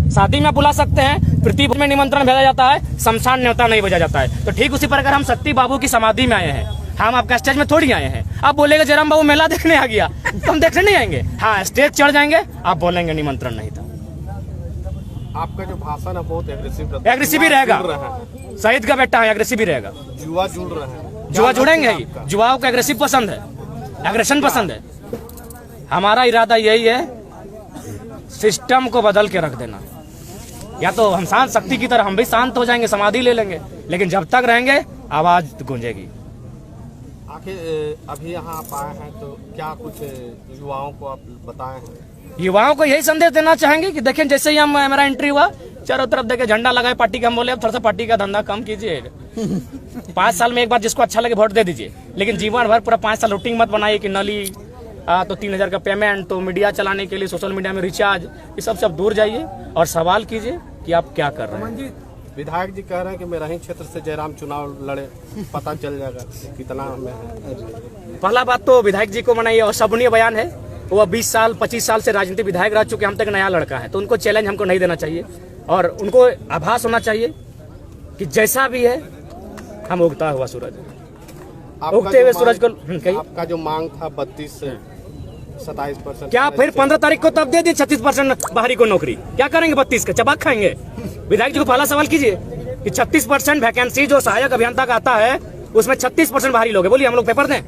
शादी में बुला सकते हैं, प्रतिभोज में निमंत्रण भेजा जाता है, शमशान न्योता नहीं भेजा जाता है। तो ठीक उसी प्रकार हम शक्ति बाबू की समाधि में आए हैं, हम आपका स्टेज में थोड़ी आए हैं। आप बोलेगा जयराम बाबू मेला देखने आ गया, तो हम देखने नहीं आएंगे। हाँ, स्टेज चढ़ जाएंगे, आप बोलेंगे निमंत्रण नहीं था। आपका जो भाषण है बहुत एग्रेसिव ही रहेगा, शहीद का बेटा है, एग्रेसिव ही रहेगा। जुआ जुड़ रहे हैं, जुआ जुड़ेंगे ही, जुआओं को एग्रेसिव पसंद है, एग्रेशन पसंद है। हमारा इरादा यही है, सिस्टम को बदल के रख देना। या तो हम शांत शक्ति की तरह हम भी शांत हो जाएंगे, समाधि ले लेंगे, लेकिन जब तक रहेंगे आवाज गूंजेगी। आखिर अभी यहाँ आप आए हैं तो क्या कुछ युवाओं को आप बताए हैं? युवाओं को यही संदेश देना चाहेंगे कि देखें, जैसे ही हमारा एंट्री हुआ, चारों तरफ देखे झंडा लगाए पार्टी का, हम बोले अब थोड़ा सा पार्टी का धंधा कम कीजिए। 5 साल में एक बार जिसको अच्छा लगे वोट दे दीजिए, लेकिन जीवन भर पूरा 5 साल रूटीन मत बनाइए कि नली तो 3000 का पेमेंट, तो मीडिया चलाने के लिए सोशल मीडिया में रिचार्ज, ये सब दूर जाइए और सवाल कीजिए कि आप क्या कर रहे हैं। विधायक जी कह रहे हैं कि मेरा ही क्षेत्र से जयराम चुनाव लड़े, पता चल जाएगा कितना हमें है। पहला बात तो विधायक जी को मनाइए, और सबनीय बयान है, वो 20 साल 25 साल से राजनीतिक विधायक रह चुके, हम तक नया लड़का है, तो उनको चैलेंज हमको नहीं देना चाहिए। और उनको आभास होना चाहिए कि जैसा भी है हम उगता हुआ सूरज, उगते हुए सूरज को। आपका जो मांग था 32 से 27%, क्या फिर 15 तारीख को तब दे दी 36% बाहरी को नौकरी? क्या करेंगे 32 का चबाक खाएंगे? विधायक जी को पहला सवाल कीजिए कि 36% वैकेंसी जो सहायक अभियंता का आता है, उसमें 36% बाहरी लोग हैं। बोलिए हम लोग पेपर दें,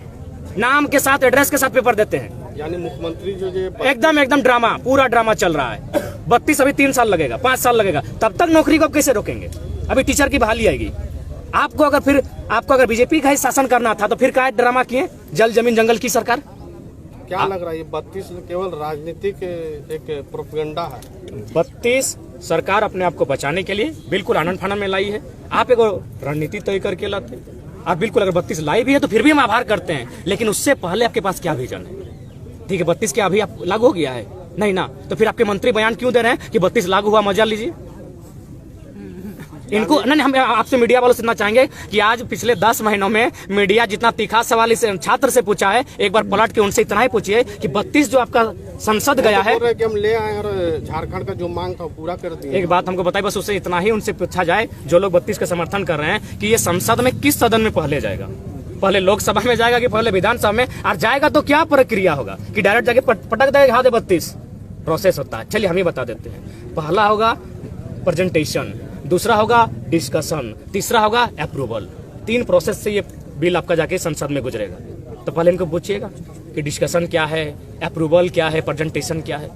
नाम के साथ एड्रेस के साथ पेपर देते हैं। यानी मुख्यमंत्री जो एकदम ड्रामा, पूरा ड्रामा चल रहा है। 32 अभी 3 साल लगेगा, 5 साल लगेगा, तब तक नौकरी को आप कैसे रोकेंगे? अभी टीचर की बहाली आएगी। आपको अगर बीजेपी का ही शासन करना था तो फिर क्या ड्रामा किए? जल जमीन जंगल की सरकार। क्या लग रहा है ये 32 केवल राजनीतिक एक प्रोपेगेंडा है? 32 सरकार अपने आप को बचाने के लिए बिल्कुल आनंद फानन में लाई है। आप एक रणनीति तय करके लाते, आप बिल्कुल अगर 32 लाई भी है तो फिर भी हम आभार करते हैं, लेकिन उससे पहले आपके पास क्या विजन है? ठीक है, 32 क्या अभी आप लागू हो गया है? नहीं ना, तो फिर आपके मंत्री बयान क्यों दे रहे हैं कि 32 लागू हुआ, मजा लीजिए। इनको नहीं, हम आपसे मीडिया वालों से इतना चाहेंगे कि आज पिछले 10 महीनों में मीडिया जितना तीखा सवाल इस छात्र से पूछा है, एक बार पलट के उनसे इतना ही पूछिए कि 32 जो आपका संसद गया है, कि हम ले आए और झारखंड का जो मांग था वो पूरा कर दिया। एक बात हमको बताइए, बस उससे इतना ही उनसे पूछा जाए जो लोग 32 का समर्थन कर रहे हैं, कि ये संसद में किस सदन में पहले जाएगा? पहले लोकसभा में जाएगा कि पहले विधानसभा में? और जाएगा तो क्या प्रक्रिया होगा कि डायरेक्ट जाके पटक देगा हाँ दे 32? प्रोसेस होता है, चलिए हम ही बता देते हैं। पहला होगा प्रेजेंटेशन, दूसरा होगा डिस्कशन, तीसरा होगा अप्रूवल। 3 प्रोसेस से ये बिल आपका जाके संसद में गुजरेगा। तो पहले इनको पूछिएगा कि डिस्कशन क्या है, अप्रूवल क्या है, प्रेजेंटेशन क्या है।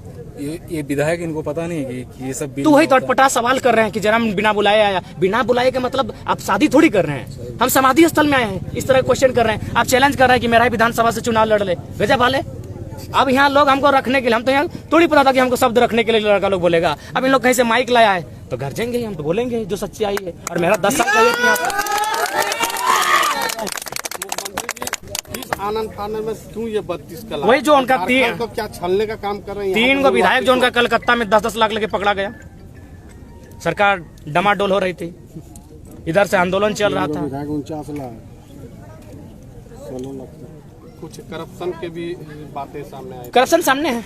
ये विधायक इनको पता नहीं है कि ये सब तो वही तटपटा सवाल कर रहे हैं कि जयराम बिना बुलाए आया। बिना बुलाए का मतलब आप शादी थोड़ी कर रहे हैं, हम समाधि स्थल में आए हैं, इस तरह क्वेश्चन कर रहे हैं। आप चैलेंज कर रहे हैं कि मेरा ही विधानसभा से चुनाव लड़ ले, भेजा भाले। अब यहाँ लोग हमको रखने के लिए, हम तो यहाँ थोड़ी पता था कि हमको शब्द रखने के लिए लड़का लोग बोलेगा। अब इन लोग कहीं से माइक लाया है तो घर जाएंगे, हम तो बोलेंगे जो सच्चाई है। और मेरा 10 साल का आनंद फानन में क्यों ये 32 का? वही जो उनका को क्या छलने का काम कर रहे हैं? 3 को विधायक जो उनका कलकत्ता में 10-10 लाख लेके पकड़ा गया, सरकार डमाडोल हो रही थी, इधर से आंदोलन चल रहा था। 49 लाख, कुछ करप्शन के भी बातें सामने आई। करप्शन सामने है,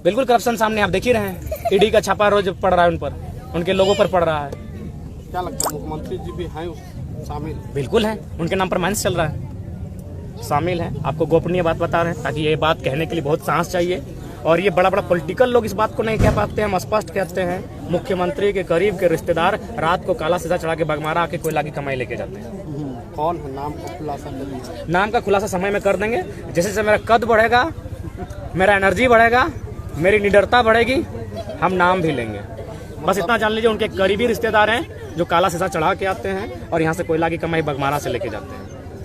बिल्कुल करप्शन सामने, आप देख ही रहे हैं। ईडी का छापा रोज पड़ रहा है उन पर, उनके लोगों पर पड़ रहा है। क्या लगता है मुख्यमंत्री जी भी हैं शामिल? बिल्कुल है, उनके नाम पर माइंस चल रहा है, शामिल है। आपको गोपनीय बात बता रहे हैं ताकि ये बात कहने के लिए बहुत साहस चाहिए। और ये बड़ा पॉलिटिकल लोग इस बात को नहीं कह पाते, हम स्पष्ट कहते हैं। मुख्यमंत्री के करीब के रिश्तेदार रात को काला शीशा चढ़ा के बगमारा आके कोयला की कमाई लेके जाते हैं। कौन है? नाम का खुलासा कर दीजिए। नाम का खुलासा समय में कर देंगे। जैसे जैसे मेरा कद बढ़ेगा, मेरा एनर्जी बढ़ेगा, मेरी निडरता बढ़ेगी, हम नाम भी लेंगे। बस इतना जान लीजिए, उनके करीबी रिश्तेदार हैं जो काला शीशा चढ़ा के आते हैं और यहाँ से कोयला की कमाई बगमारा से लेके जाते हैं।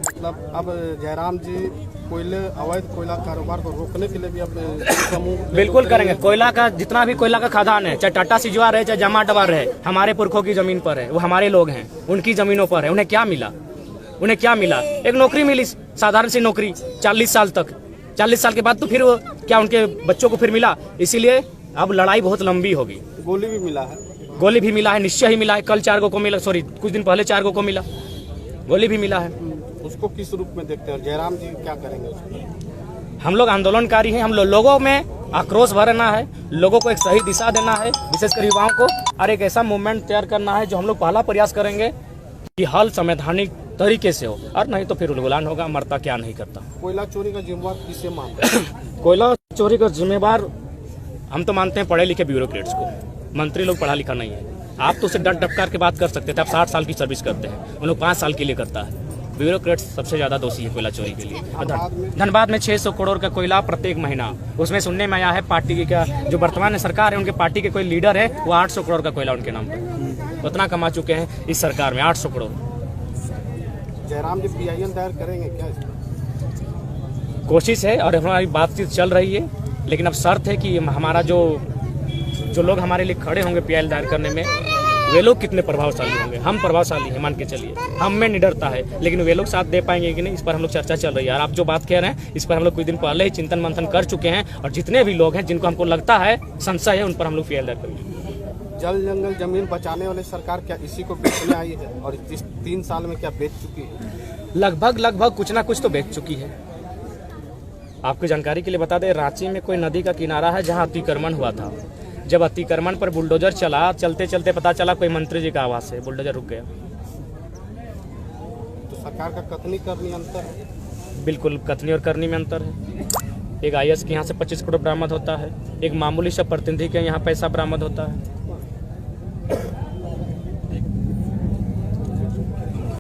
मतलब अब जयराम जी अवैध कोयला कारोबार को रोकने के लिए भी अब समूह बिल्कुल करेंगे। कोयला का जितना भी कोयला का खदान है, चाहे टाटा सिजवा रहे चाहे जमा डबा रहे, हमारे पुरखों की जमीन पर है, वो हमारे लोग हैं, उनकी जमीनों पर है। उन्हें क्या मिला? उन्हें क्या मिला? एक नौकरी मिली, साधारण सी नौकरी 40 साल तक। 40 साल के बाद तो फिर वो क्या उनके बच्चों को फिर मिला? इसीलिए अब लड़ाई बहुत लंबी होगी। गोली भी मिला है, गोली भी मिला है, निश्चय ही मिला है। कल 4 को मिला, सॉरी कुछ दिन पहले 4 को मिला, गोली भी मिला है। उसको किस रूप में देखते हैं? जयराम जी क्या करेंगे उसको? हम लोग आंदोलनकारी हैं, हम लोगों में आक्रोश भरना है, लोगों को एक सही दिशा देना है, विशेषकर युवाओं को, और एक ऐसा मूवमेंट तैयार करना है जो हम लोग पहला प्रयास करेंगे कि हल संवैधानिक तरीके से हो, और नहीं तो फिर उलगुलान होगा, मरता क्या नहीं करता। कोयला चोरी का जिम्मेवार किसे मानते हैं? कोयला चोरी का जिम्मेवार हम तो मानते हैं पढ़े लिखे ब्यूरोक्रेट्स को। मंत्री लोग पढ़ा लिखा नहीं है। आप तो उसे डट डपकार के बात कर सकते थे, आप 60 साल की सर्विस करते हैं, उन लोग 5 साल के लिए करता है। ब्यूरोक्रेट्स सबसे ज्यादा दोषी है कोयला चोरी के लिए। धनबाद में 600 करोड़ का कोयला प्रत्येक महीना, उसमें सुनने में आया है पार्टी की क्या जो वर्तमान सरकार है उनके पार्टी के कोई लीडर है, वो 800 करोड़ का कोयला उनके नाम पर उतना कमा चुके हैं इस सरकार में, 800 करोड़। जयराम जी PIL दायर करेंगे क्या इस पर? कोशिश है और हमारी बातचीत चल रही है, लेकिन अब शर्त है कि हमारा जो लोग हमारे लिए खड़े होंगे PIL दायर करने में, वे लोग कितने प्रभावशाली होंगे। हम प्रभावशाली हैं, मान के चलिए, हम में निडरता है, लेकिन वे लोग साथ दे पाएंगे कि नहीं, इस पर हम लोग चर्चा चल रही है। और आप जो बात कह रहे हैं, इस पर हम लोग कुछ दिन पहले ही चिंतन मंथन कर चुके हैं, और जितने भी लोग हैं जिनको हमको लगता है संशय है, उन पर हम लोग PIL दायर करेंगे। जल जंगल जमीन बचाने वाली सरकार क्या इसी को बेचने आई है, और इस 3 साल में क्या बेच चुकी है? लगभग कुछ ना कुछ तो बेच चुकी है। आपकी जानकारी के लिए बता दें, रांची में कोई नदी का किनारा है जहां अतिक्रमण हुआ था। जब अतिक्रमण पर बुलडोजर चला, चलते चलते पता चला कोई मंत्री जी का आवाज है, बुलडोजर रुक गया। तो सरकार का कथनी करनी अंतर है? बिल्कुल, कथनी और करनी में अंतर है। एक IAS के यहाँ से 25 करोड़ बरामद होता है, एक मामूली सा प्रतिनिधि के यहाँ पैसा बरामद होता है।